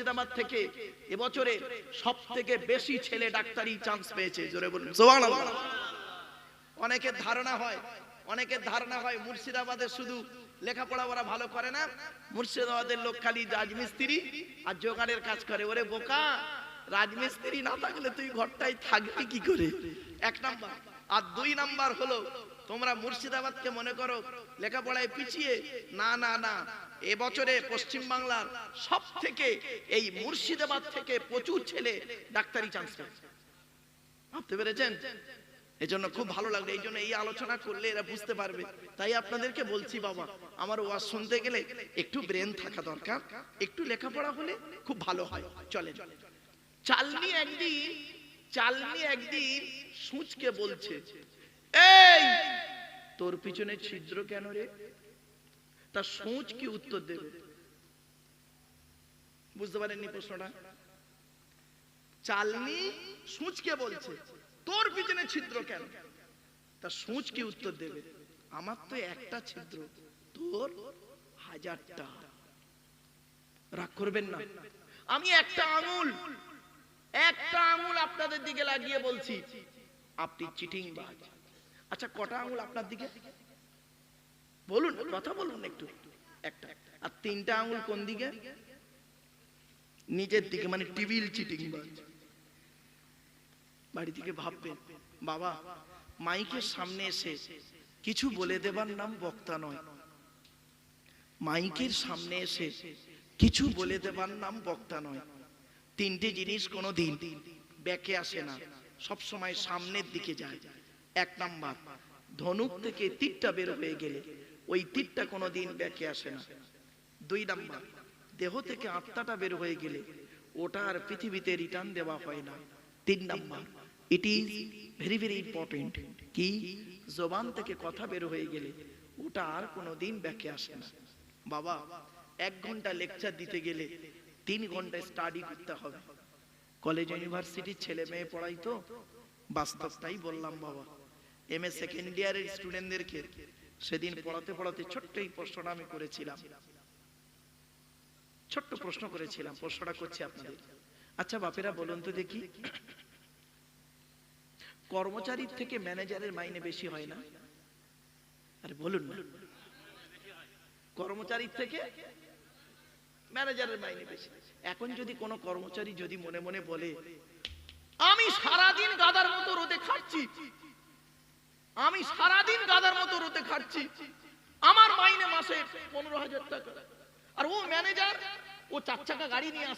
মুর্শিদাবাদ থেকে এবছরে সবথেকে বেশি ছেলে ডাক্তারি চান্স পেয়েছে, জোরে বলুন সুবহানাল্লাহ। অনেকের ধারণা হয় মুর্শিদাবাদে শুধু লেখাপড়া ওরা ভালো করে না, মুর্শিদাবাদের লোক খালি রাজমিস্ত্রি আর জোগাড়ের কাজ করে। ওরে বোকা, রাজমিস্ত্রি না থাকলে তুই ঘরটায় থাকবি কি করে? এক নাম্বার। আর দুই নাম্বার হলো, তোমরা মুর্শিদাবাদকে মনে করো লেখাপড়ায় পিছিয়ে, না না না, এবছরে পশ্চিম বাংলার সব থেকে এই মুর্শিদাবাদ থেকে প্রচুর ছেলে ডাক্তারি চান্স পেয়েছে। ভাবতে পেরেছেন? এজন্য খুব ভালো লাগলো, এই জন্য এই আলোচনা করলে এরা বুঝতে পারবে। তাই আপনাদেরকে বলছি বাবা, আমার ওয়াজ শুনতে গেলে একটু ব্রেন থাকা দরকার, একটু লেখাপড়া হলে খুব ভালো হয়। চলেন। চালনি একদিন সূঁচকে বলছে, এই তোর পিছনে ছিদ্র কেন রে? তা সূঁচ কি উত্তর দেবে? বুঝতে পারেননি প্রশ্নটা? চালনি সূঁচকে বলছে, তোর পিছনে ছিদ্র কেন? তা সূঁচ কি উত্তর দেবে? আমার তো একটা ছিদ্র, তোর হাজারটা। রাগ করবেন না, আমি একটা আঙুল আপনাদের দিকে লাগিয়ে বলছি, আপনি চিটিংবাজ। আচ্ছা, কটা আঙুল আপনার দিকে? বলুন, কথা বলুন একটু। একটা। আর তিনটা আঙুল কোন দিকে? নিজের দিকে, মানে টিবিল চিটিংবাজ। বাড়ি থেকে ভাববেন, বাবা মাইকের সামনে এসে কিছু বলে দেবার নাম বক্তা নয়। মাইকের সামনে এসে কিছু বলে দেবার নাম বক্তা নয়। তিনটে জিনিস কোনো দিন ব্যাকে আসে না, সব সময় সামনের দিকে যায়। এক নাম্বার, ধনুক থেকে তীরটা বের হয়ে গেলে ওই তীরটা কোনোদিন ব্যাকে আসে না। দুই নাম্বার, দেহ থেকে আত্মাটা বের হয়ে গেলে ওটা আর পৃথিবীতে রিটার্ন দেওয়া হয় না। তিন number, it is very very important, কি জবান থেকে কথা বের হয়ে গেলে ওটা আর কোনোদিন ব্যাকে আসে না। বাবা 1 ঘন্টা লেকচার দিতে গেলে 3 ঘন্টা স্টাডি করতে হবে। কলেজ ইউনিভার্সিটির ছেলে মেয়ে পড়াই তো, বাস্তবটাই বললাম বাবা। এমএ সেকেন্ড ইয়ারের স্টুডেন্টদেরকে সেদিন পড়াতে ছোট্ট এই প্রশ্নটা আমি করেছিলাম, ছোট্ট প্রশ্ন করেছিলাম। প্রশ্নটা করছি আপনাদের, আচ্ছা বাপেরা বলুন তো দেখি, কর্মচারীর থেকে ম্যানেজারের মাইনে বেশি হয় না? আরে বলুন না, কর্মচারীর থেকে ম্যানেজারের মাইনে বেশি। এখন যদি কোনো কর্মচারী যদি মনে মনে বলে, আমি সারাদিন গাধার মতো রোদে খাটছি, আমার মাইনে মাসে 15,000 টাকা, আর ও ম্যানেজার, ও 4 চাকা গাড়ি নিয়ে